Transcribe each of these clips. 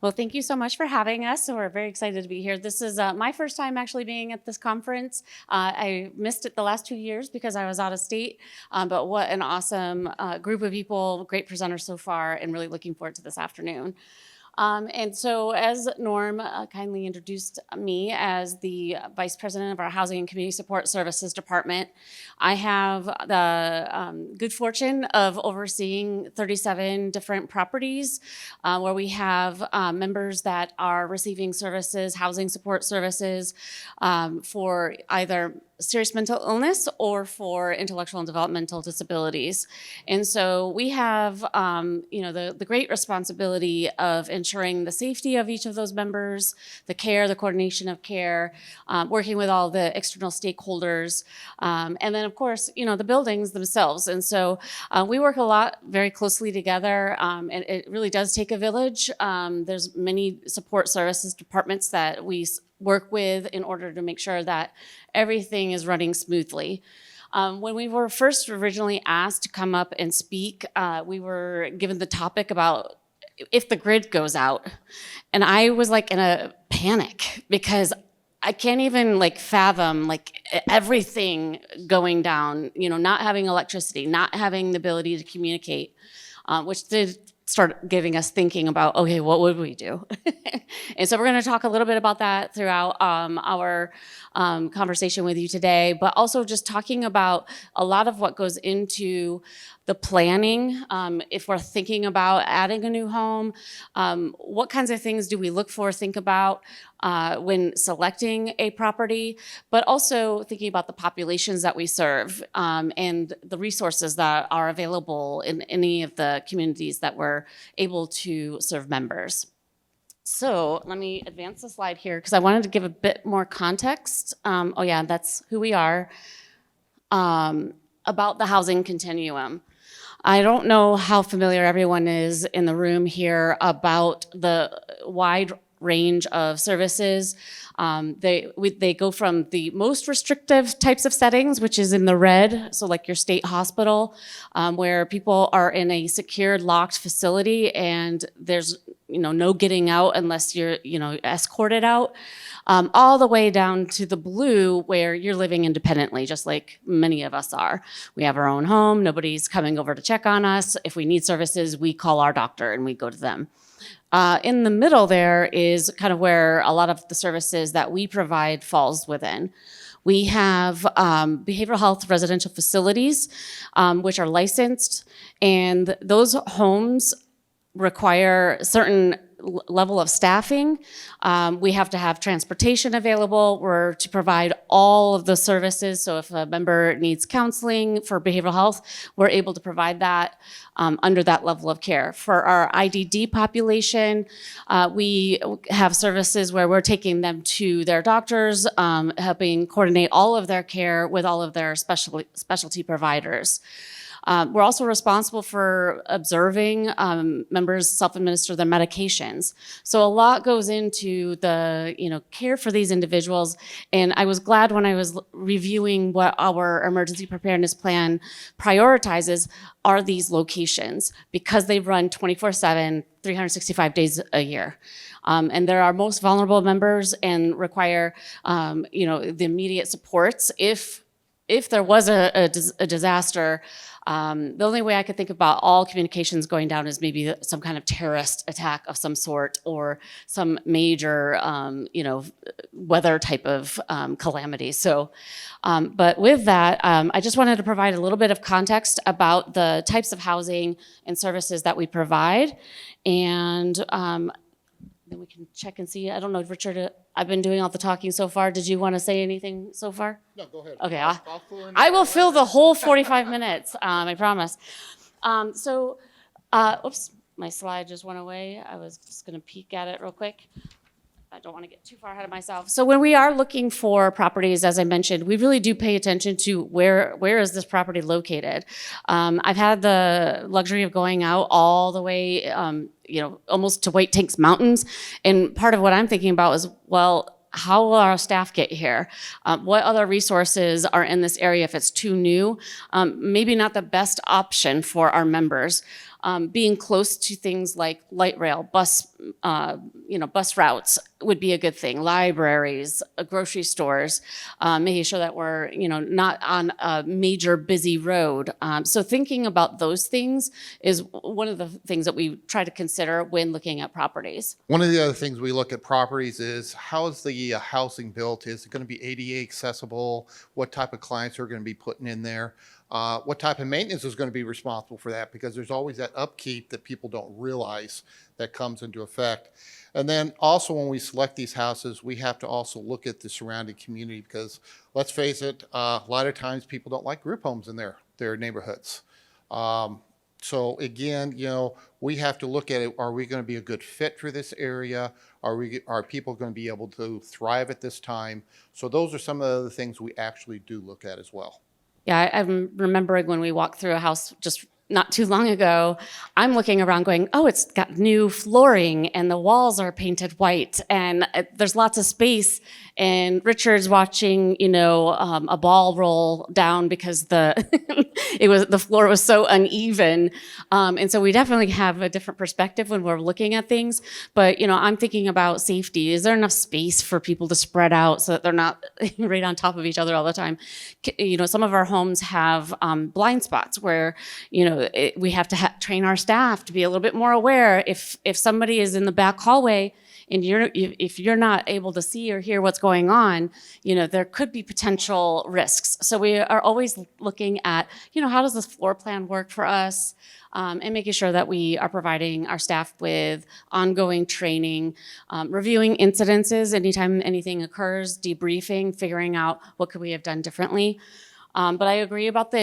Well, thank you so much for having us. We're very excited to be here. This is my first time actually being at this conference. I missed it the last 2 years because I was out of state, but what an awesome group of people, great presenters so far, and really looking forward to this afternoon. And so as Norm kindly introduced me as the Vice President of our Housing and Community Support Services Department, I have the good fortune of overseeing 37 different properties where we have members that are receiving services, housing support services for either serious mental illness or for intellectual and developmental disabilities. And so we have, the great responsibility of ensuring the safety of each of those members, the care, the coordination of care, working with all the external stakeholders, and then of course, the buildings themselves. And so we work a lot very closely together, and it really does take a village. There's many support services departments that we work with in order to make sure that everything is running smoothly. When we were first originally asked to come up and speak, we were given the topic about if the grid goes out. And I was like in a panic because I can't even fathom everything going down, not having electricity, not having the ability to communicate, which did start giving us thinking about, okay, what would we do? And so we're going to talk a little bit about that throughout our conversation with you today, but also just talking about a lot of what goes into the planning. If we're thinking about adding a new home, what kinds of things do we look for, think about when selecting a property, but also thinking about the populations that we serve and the resources that are available in any of the communities that we're able to serve members. So let me advance the slide here because I wanted to give a bit more context. That's who we are, about the housing continuum. I don't know how familiar everyone is in the room here about the wide range of services. They go from the most restrictive types of settings, which is in the red, so like your state hospital, where people are in a secured, locked facility and there's no getting out unless you're escorted out, all the way down to the blue where you're living independently, just like many of us are. We have our own home, nobody's coming over to check on us. If we need services, we call our doctor and we go to them. In the middle there is kind of where a lot of the services that we provide falls within. We have behavioral health residential facilities, which are licensed, and those homes require certain level of staffing. We have to have transportation available. We're to provide all of the services. So if a member needs counseling for behavioral health, we're able to provide that under that level of care. For our IDD population, we have services where we're taking them to their doctors, helping coordinate all of their care with all of their specialty providers. We're also responsible for observing members self-administer their medications. So a lot goes into the care for these individuals. And I was glad when I was reviewing what our emergency preparedness plan prioritizes are these locations because they run 24/7, 365 days a year. And they're our most vulnerable members and require the immediate supports if there was a disaster. The only way I could think about all communications going down is maybe some kind of terrorist attack of some sort or some major, weather type of calamity. So, but with that, I just wanted to provide a little bit of context about the types of housing and services that we provide. And then we can check and see. I don't know, Richard, I've been doing all the talking so far. Did you want to say anything so far? No, go ahead. Okay, I will fill the whole 45 minutes, I promise. Oops, my slide just went away. I was just gonna peek at it real quick. I don't want to get too far ahead of myself. So when we are looking for properties, as I mentioned, we really do pay attention to where is this property located. I've had the luxury of going out all the way, almost to White Tanks Mountains. And part of what I'm thinking about is, well, how will our staff get here? What other resources are in this area if it's too new? Maybe not the best option for our members. Being close to things like light rail, bus routes would be a good thing. Libraries, grocery stores, making sure that we're, not on a major busy road. So thinking about those things is one of the things that we try to consider when looking at properties. One of the other things we look at properties is how is the housing built? Is it going to be ADA accessible? What type of clients are going to be putting in there? What type of maintenance is going to be responsible for that? Because there's always that upkeep that people don't realize that comes into effect. And then also when we select these houses, we have to also look at the surrounding community because let's face it, a lot of times people don't like group homes in their neighborhoods. So again, we have to look at it. Are we going to be a good fit for this area? Are people going to be able to thrive at this time? So those are some of the things we actually do look at as well. Yeah, I'm remembering when we walked through a house just not too long ago, I'm looking around going, oh, it's got new flooring and the walls are painted white and there's lots of space. And Richard's watching, a ball roll down because the floor was so uneven. And so we definitely have a different perspective when we're looking at things. But, I'm thinking about safety. Is there enough space for people to spread out so that they're not right on top of each other all the time? Some of our homes have blind spots where, we have to train our staff to be a little bit more aware. If somebody is in the back hallway and if you're not able to see or hear what's going on, there could be potential risks. So we are always looking at, how does this floor plan work for us? And making sure that we are providing our staff with ongoing training, reviewing incidences anytime anything occurs, debriefing, figuring out what could we have done differently. But I agree about the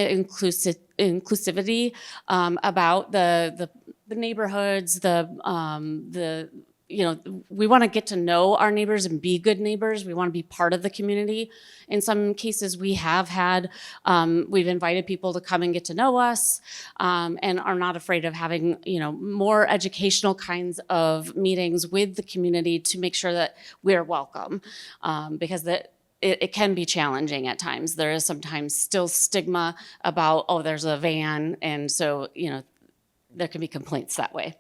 inclusivity, about the neighborhoods, we want to get to know our neighbors and be good neighbors. We want to be part of the community. In some cases, we have had, we've invited people to come and get to know us, and are not afraid of having, more educational kinds of meetings with the community to make sure that we're welcome, because it can be challenging at times. There is sometimes still stigma about, oh, there's a van, and so, there can be complaints that way.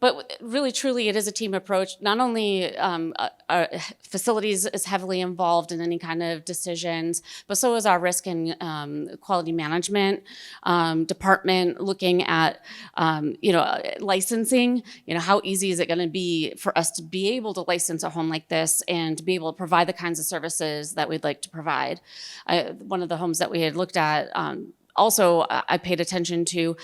But really, truly, it is a team approach. Not only our facilities is heavily involved in any kind of decisions, but so is our risk and quality management department, looking at licensing. How easy is it going to be for us to be able to license a home like this and to be able to provide the kinds of services that we'd like to provide? One of the homes that we had looked at, also, I paid attention to,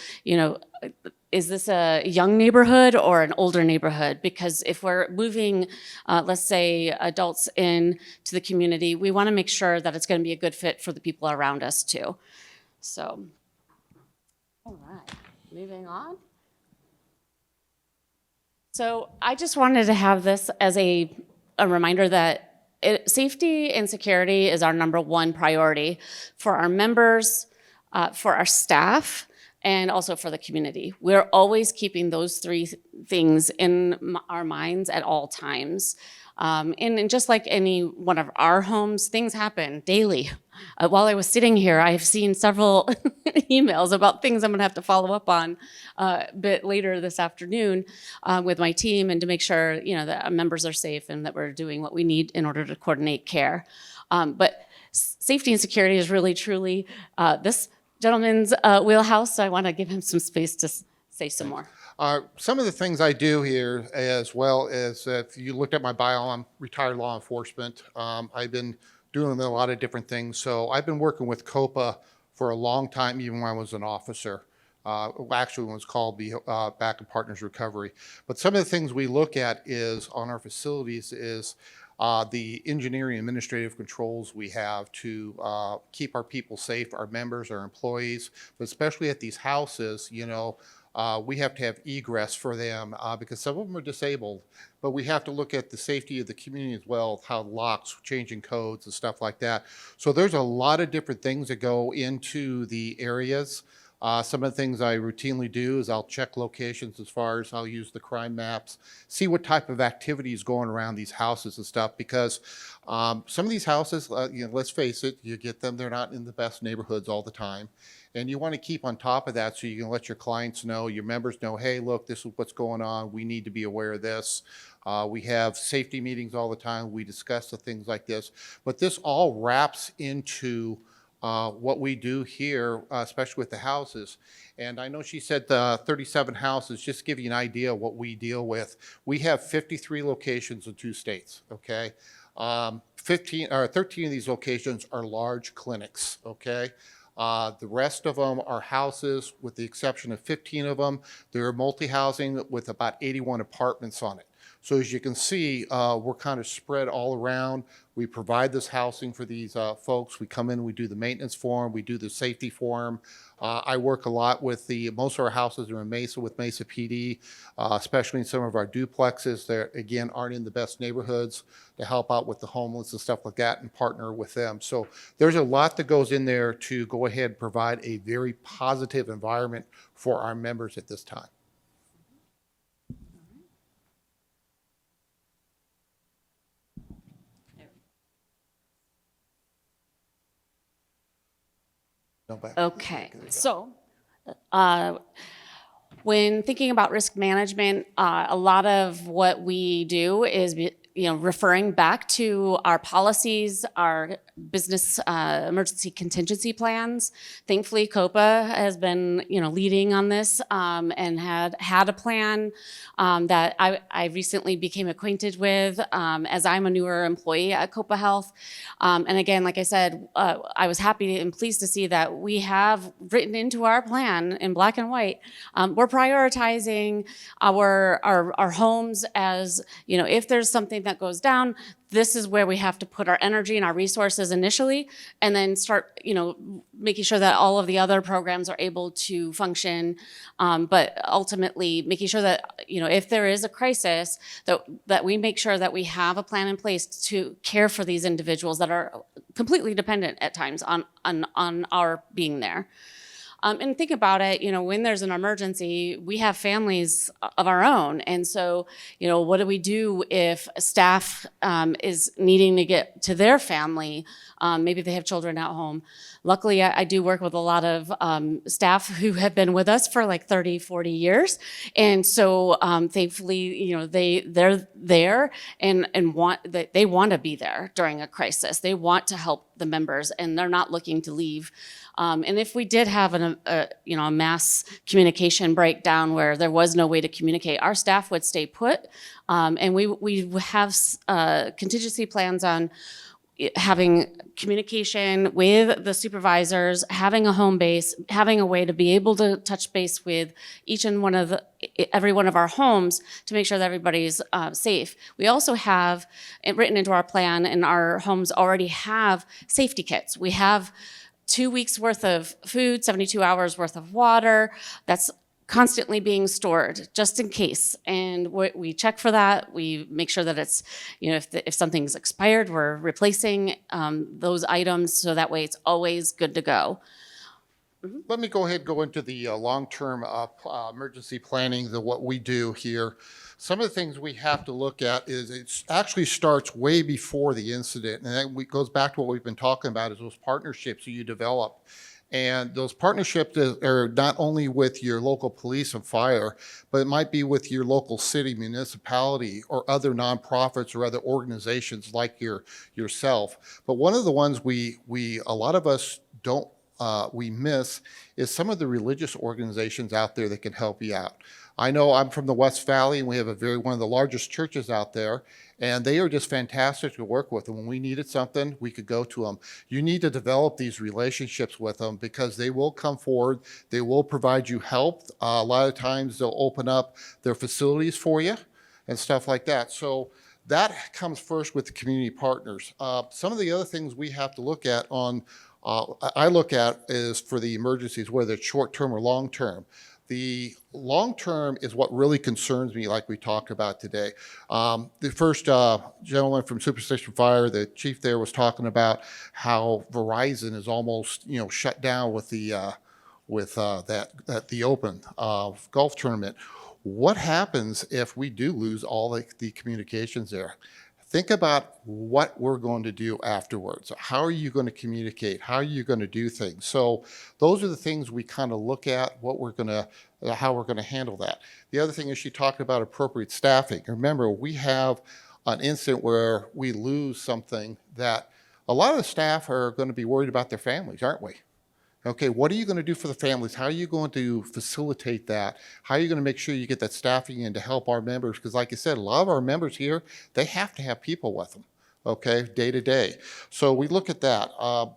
is this a young neighborhood or an older neighborhood? Because if we're moving, let's say, adults in to the community, we want to make sure that it's going to be a good fit for the people around us too. So, all right, moving on. So I just wanted to have this as a reminder that safety and security is our number one priority for our members, for our staff, and also for the community. We're always keeping those three things in our minds at all times. And just like any one of our homes, things happen daily. While I was sitting here, I've seen several emails about things I'm gonna have to follow up on a bit later this afternoon with my team, and to make sure that our members are safe and that we're doing what we need in order to coordinate care. But safety and security is really, truly this gentleman's wheelhouse, so I want to give him some space to say some more. Some of the things I do here, as well as if you looked at my bio, I'm retired law enforcement. I've been doing a lot of different things. So I've been working with Copa for a long time, even when I was an officer. Actually, when it was called the Back in Partners Recovery. But some of the things we look at is on our facilities is the engineering administrative controls we have to keep our people safe, our members, our employees, but especially at these houses, we have to have egress for them because some of them are disabled, but we have to look at the safety of the community as well, how locks, changing codes and stuff like that. So there's a lot of different things that go into the areas. Some of the things I routinely do is I'll check locations as far as I'll use the crime maps, see what type of activity is going around these houses and stuff, because some of these houses, let's face it, you get them, they're not in the best neighborhoods all the time. And you want to keep on top of that so you can let your clients know, your members know, hey, look, this is what's going on. We need to be aware of this. We have safety meetings all the time. We discuss the things like this. But this all wraps into what we do here, especially with the houses. And I know she said 37 houses. Just to give you an idea of what we deal with. We have 53 locations in 2 states, okay? 13 of these locations are large clinics, okay? The rest of them are houses, with the exception of 15 of them. They're multi-housing with about 81 apartments on it. So as you can see, we're kind of spread all around. We provide this housing for these folks. We come in, we do the maintenance for them, we do the safety for them. I work a lot with most of our houses are in Mesa with Mesa PD, especially in some of our duplexes that, again, aren't in the best neighborhoods, to help out with the homeless and stuff like that and partner with them. So there's a lot that goes in there to go ahead and provide a very positive environment for our members at this time. No, back. Okay, so when thinking about risk management, a lot of what we do is referring back to our policies, our business emergency contingency plans. Thankfully, Copa has been leading on this and had a plan that I recently became acquainted with as I'm a newer employee at Copa Health. And again, like I said, I was happy and pleased to see that we have written into our plan in black and white. We're prioritizing our homes as, if there's something that goes down, this is where we have to put our energy and our resources initially, and then start, making sure that all of the other programs are able to function. But ultimately, making sure that, if there is a crisis, that we make sure that we have a plan in place to care for these individuals that are completely dependent at times on our being there. And think about it, when there's an emergency, we have families of our own. And so, what do we do if staff is needing to get to their family? Maybe they have children at home. Luckily, I do work with a lot of staff who have been with us for like 30, 40 years. And so thankfully, they're there and they want to be there during a crisis. They want to help the members, and they're not looking to leave. And if we did have a mass communication breakdown where there was no way to communicate, our staff would stay put. And we have contingency plans on having communication with the supervisors, having a home base, having a way to be able to touch base with every one of our homes to make sure that everybody's safe. We also have it written into our plan, and our homes already have safety kits. We have 2 weeks worth of food, 72 hours worth of water. That's constantly being stored just in case. And we check for that. We make sure that it's, if something's expired, we're replacing those items so that way it's always good to go. Mm-hmm. Let me go ahead and go into the long-term emergency planning, what we do here. Some of the things we have to look at is it actually starts way before the incident. And that goes back to what we've been talking about, is those partnerships that you develop. And those partnerships are not only with your local police and fire, but it might be with your local city, municipality, or other nonprofits or other organizations like yourself. But one of the ones a lot of us we miss is some of the religious organizations out there that can help you out. I know I'm from the West Valley, and we have one of the largest churches out there, and they are just fantastic to work with. And when we needed something, we could go to them. You need to develop these relationships with them, because they will come forward. They will provide you help. A lot of times they'll open up their facilities for you and stuff like that. So that comes first with the community partners. Some of the other things we have to look at I look at is for the emergencies, whether it's short-term or long-term. The long-term is what really concerns me, like we talked about today. The first gentleman from Superstation Fire, the chief there, was talking about how Verizon is almost, shut down with the with the Open golf tournament. What happens if we do lose all the communications there? Think about what we're going to do afterwards. How are you going to communicate? How are you going to do things? So those are the things we kind of look at, how we're going to handle that. The other thing is she talked about appropriate staffing. Remember, we have an incident where we lose something that a lot of the staff are going to be worried about their families, aren't we? Okay, what are you going to do for the families? How are you going to facilitate that? How are you going to make sure you get that staffing in to help our members? Because like I said, a lot of our members here, they have to have people with them, okay, day to day. So we look at that.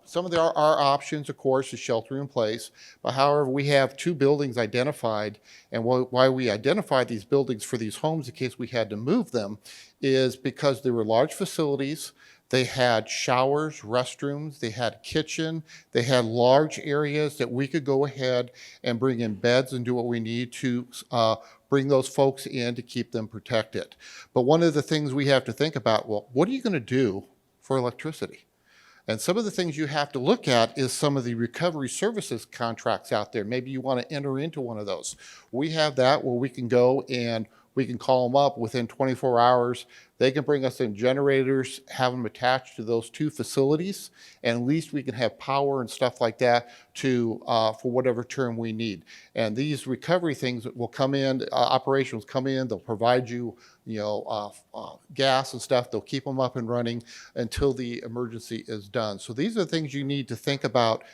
Some of our options, of course, is shelter in place. But however, we have 2 buildings identified. And why we identified these buildings for these homes in case we had to move them is because they were large facilities. They had showers, restrooms, they had kitchen, they had large areas that we could go ahead and bring in beds and do what we need to bring those folks in to keep them protected. But one of the things we have to think about, well, what are you going to do for electricity? And some of the things you have to look at is some of the recovery services contracts out there. Maybe you want to enter into one of those. We have that where we can go and we can call them up within 24 hours. They can bring us in generators, have them attached to those 2 facilities, and at least we can have power and stuff like that to for whatever term we need. And these recovery things will come in, operations come in, they'll provide you, gas and stuff. They'll keep them up and running until the emergency is done. So these are the things you need to think about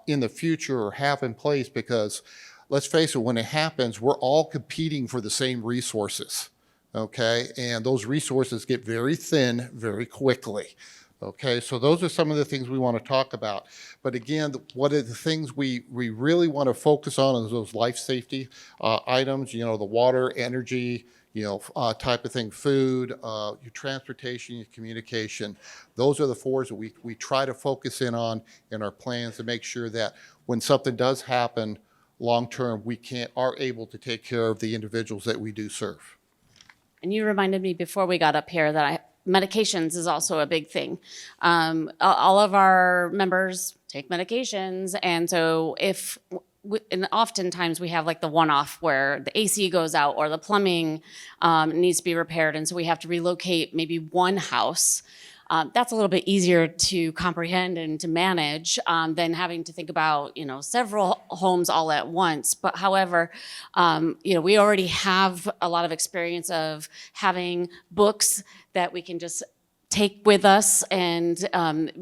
in the future or have in place, because let's face it, when it happens, we're all competing for the same resources, okay? And those resources get very thin very quickly, okay? So those are some of the things we want to talk about. But again, what are the things we really want to focus on is those life safety items, the water, energy, type of thing, food, your transportation, your communication. Those are the 4s that we try to focus in on in our plans to make sure that when something does happen, long-term, we are able to take care of the individuals that we do serve. And you reminded me before we got up here that medications is also a big thing. All of our members take medications, and so and oftentimes we have like the one-off where the AC goes out or the plumbing needs to be repaired, and so we have to relocate maybe one house. That's a little bit easier to comprehend and to manage than having to think about, several homes all at once. But however, we already have a lot of experience of having books that we can just take with us and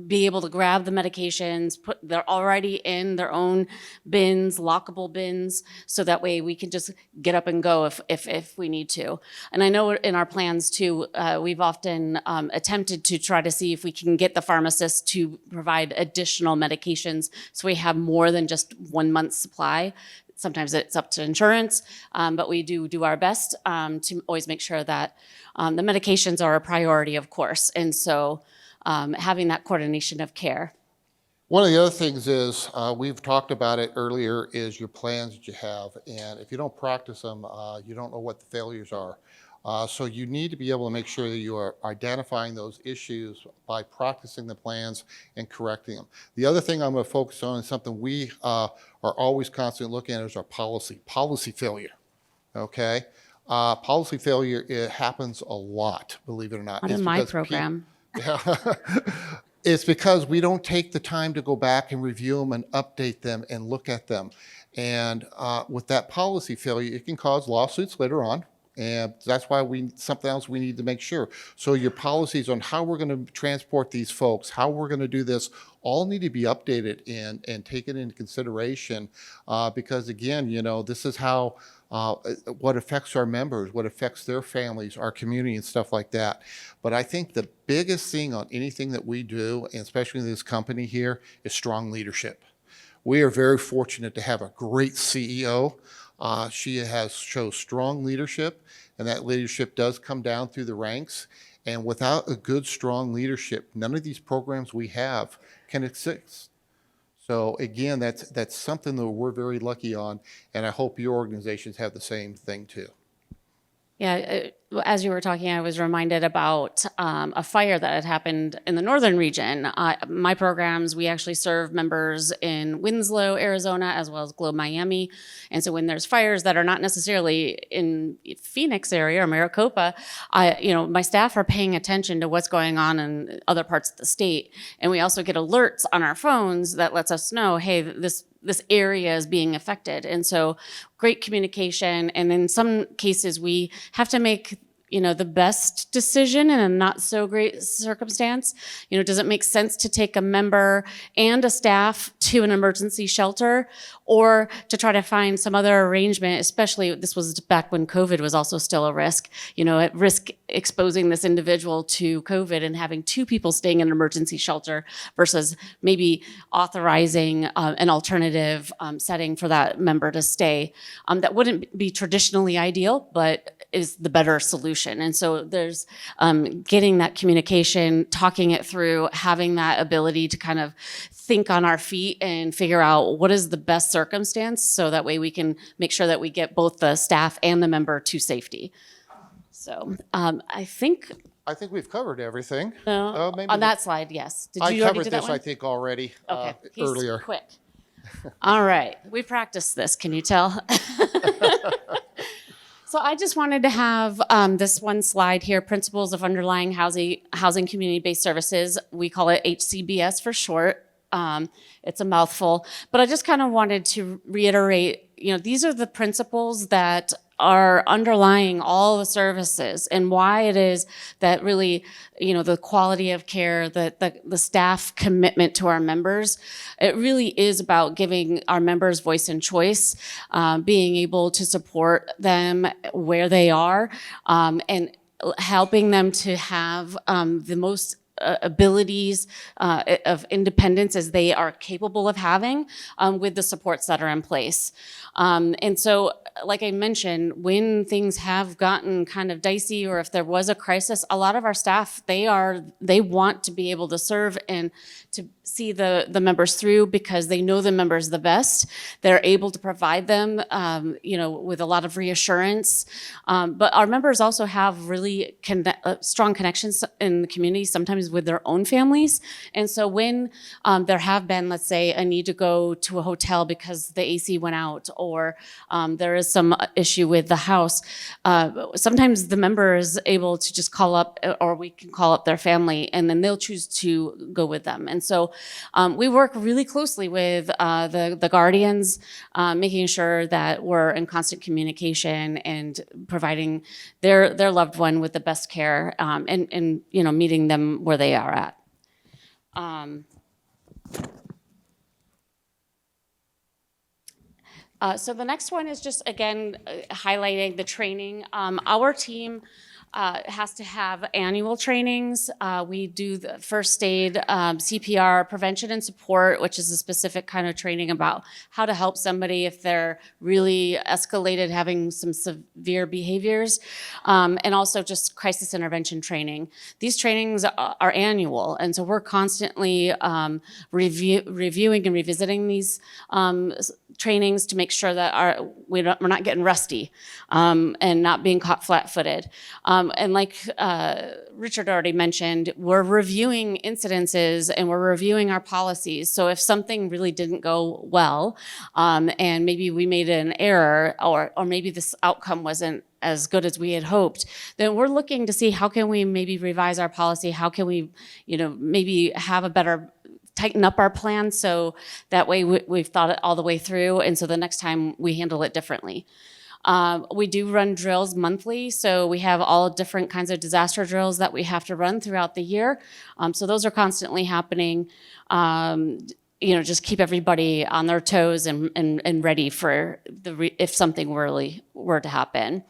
be able to grab the medications. They're already in their own bins, lockable bins, so that way we can just get up and go if we need to. And I know in our plans too, we've often attempted to try to see if we can get the pharmacist to provide additional medications so we have more than just 1 month's supply. Sometimes it's up to insurance, but we do our best to always make sure that the medications are a priority, of course, and so having that coordination of care. One of the other things is, we've talked about it earlier, is your plans that you have, and if you don't practice them, you don't know what the failures are. So you need to be able to make sure that you are identifying those issues by practicing the plans and correcting them. The other thing I'm going to focus on is something we are always constantly looking at is our policy failure, okay? Policy failure, it happens a lot, believe it or not. Not in my program. It's because we don't take the time to go back and review them and update them and look at them. And with that policy failure, it can cause lawsuits later on. And that's why something else we need to make sure. So your policies on how we're going to transport these folks, how we're going to do this, all need to be updated and taken into consideration. Because again, this is how what affects our members, what affects their families, our community and stuff like that. But I think the biggest thing on anything that we do, and especially in this company here, is strong leadership. We are very fortunate to have a great CEO. She has shown strong leadership, and that leadership does come down through the ranks. And without a good, strong leadership, none of these programs we have can exist. So again, that's something that we're very lucky on, and I hope your organizations have the same thing too. Yeah, as you were talking, I was reminded about a fire that had happened in the northern region. My programs, we actually serve members in Winslow, Arizona, as well as Globe, Miami. And so when there's fires that are not necessarily in Phoenix area or Maricopa, my staff are paying attention to what's going on in other parts of the state. And we also get alerts on our phones that lets us know, hey, this area is being affected. And so great communication. And in some cases, we have to make the best decision in a not so great circumstance. Does it make sense to take a member and a staff to an emergency shelter, or to try to find some other arrangement, especially this was back when COVID was also still a risk, at risk exposing this individual to COVID and having two people staying in an emergency shelter versus maybe authorizing an alternative setting for that member to stay. That wouldn't be traditionally ideal, but is the better solution. And so there's getting that communication, talking it through, having that ability to kind of think on our feet and figure out what is the best circumstance, so that way we can make sure that we get both the staff and the member to safety. So I think we've covered everything. maybe on that slide, yes. Did I you already covered do that this, one? I think, already Okay. He's earlier. Quick. All right. We practiced this. Can you tell? So I just wanted to have this one slide here, Principles of Underlying Housing Community-Based Services. We call it HCBS for short. It's a mouthful, but I just kind of wanted to reiterate, these are the principles that are underlying all the services, and why it is that really, the quality of care, the staff commitment to our members, it really is about giving our members voice and choice, being able to support them where they are, and helping them to have the most abilities of independence as they are capable of having, with the supports that are in place. And so, like I mentioned, when things have gotten kind of dicey, or if there was a crisis, a lot of our staff, they want to be able to serve and to see the members through, because they know the members the best. They're able to provide them, with a lot of reassurance. But our members also have really strong connections in the community, sometimes with their own families. And so when there have been, let's say, a need to go to a hotel because the AC went out, or there is some issue with the house, sometimes the member is able to just call up, or we can call up their family, and then they'll choose to go with them. And so we work really closely with the guardians, making sure that we're in constant communication and providing their loved one with the best care, and meeting them where they are at. So the next one is just, again, highlighting the training. Our team has to have annual trainings. We do the first aid, CPR, prevention and support, which is a specific kind of training about how to help somebody if they're really escalated, having some severe behaviors, and also just crisis intervention training. These trainings are annual, and so we're constantly reviewing and revisiting these trainings to make sure that we're not getting rusty, and not being caught flat-footed. And like Richard already mentioned, we're reviewing incidences and we're reviewing our policies. So if something really didn't go well, and maybe we made an error, or maybe this outcome wasn't as good as we had hoped, then we're looking to see how can we maybe revise our policy, how can we, maybe have a better tighten up our plan, so that way we've thought it all the way through, and so the next time we handle it differently. We do run drills monthly, so we have all different kinds of disaster drills that we have to run throughout the year. So those are constantly happening. Just keep everybody on their toes and ready for if something really were to happen.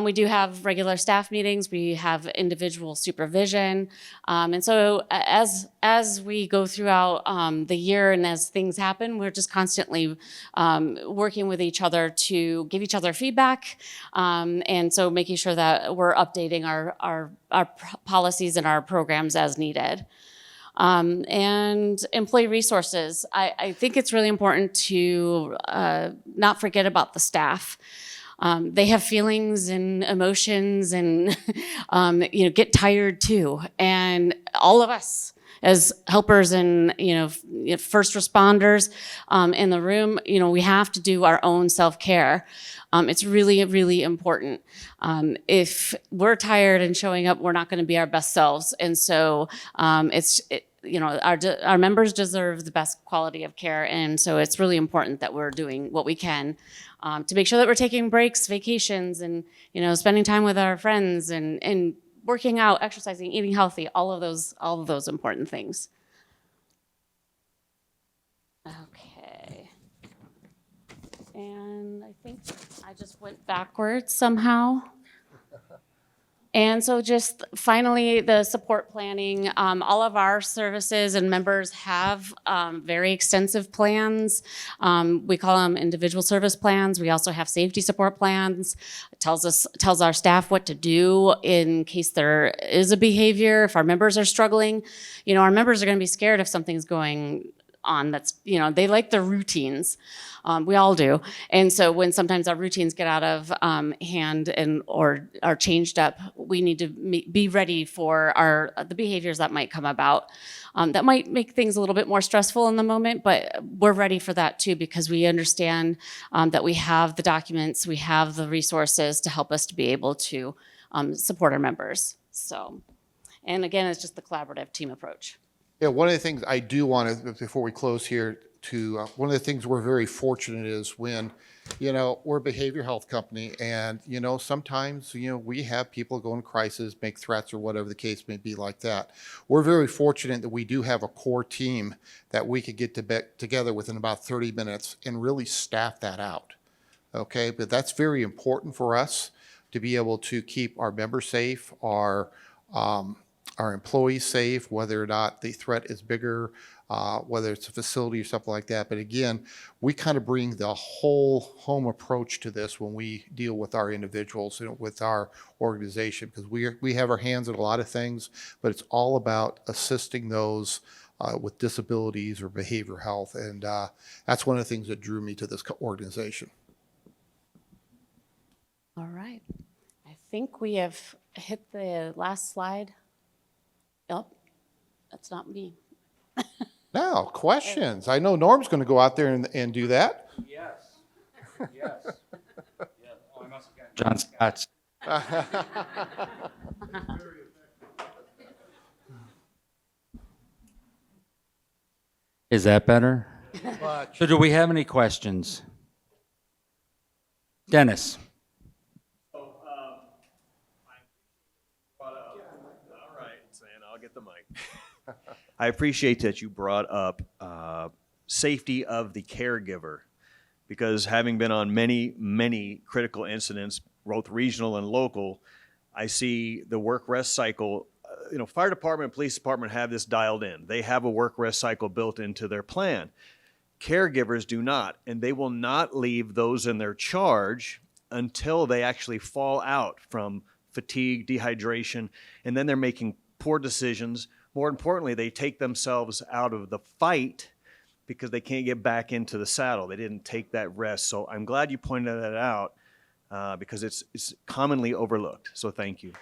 We do have regular staff meetings. We have individual supervision. And so as we go throughout the year and as things happen, we're just constantly working with each other to give each other feedback. And so making sure that we're updating our policies and our programs as needed. And employee resources. I think it's really important to not forget about the staff. They have feelings and emotions and, get tired too. And all of us as helpers and, first responders in the room, we have to do our own self-care. It's really, really important. If we're tired and showing up, we're not going to be our best selves. And so our members deserve the best quality of care. And so it's really important that we're doing what we can to make sure that we're taking breaks, vacations, and, spending time with our friends and working out, exercising, eating healthy, all of those important things. Okay. And I think I just went backwards somehow. And so just finally, the support planning, all of our services and members have very extensive plans. We call them individual service plans. We also have safety support plans. It tells our staff what to do in case there is a behavior, if our members are struggling. Our members are gonna be scared if something's going on that's, they like their routines. We all do. And so when sometimes our routines get out of hand or are changed up, we need to be ready for the behaviors that might come about. That might make things a little bit more stressful in the moment, but we're ready for that too, because we understand that we have the documents, we have the resources to help us to be able to support our members. So, and again, it's just the collaborative team approach. Yeah, one of the things I do want to, before we close here, one of the things we're very fortunate is when, we're a behavioral health company and, sometimes, we have people go in crisis, make threats or whatever the case may be like that. We're very fortunate that we do have a core team that we could get together within about 30 minutes and really staff that out. Okay, but that's very important for us to be able to keep our members safe, our employees safe, whether or not the threat is bigger, whether it's a facility or something like that. But again, we kind of bring the whole home approach to this when we deal with our individuals and with our organization, because we have our hands in a lot of things, but it's all about assisting those with disabilities or behavioral health. And that's one of the things that drew me to this organization. All right. I think we have hit the last slide. Oh, that's not me. Now, questions. I know Norm's going to go out there and do that. Yes. Yes. Yeah. Oh, I must have got John Scott's. Is that better? So do we have any questions? Dennis. I'll get the mic. I appreciate that you brought up safety of the caregiver, because having been on many, many critical incidents, both regional and local, I see the work-rest cycle. Fire department, police department have this dialed in. They have a work-rest cycle built into their plan. Caregivers do not, and they will not leave those in their charge until they actually fall out from fatigue, dehydration, and then they're making poor decisions. More importantly, they take themselves out of the fight because they can't get back into the saddle. They didn't take that rest. So I'm glad you pointed that out because it's commonly overlooked. So thank you.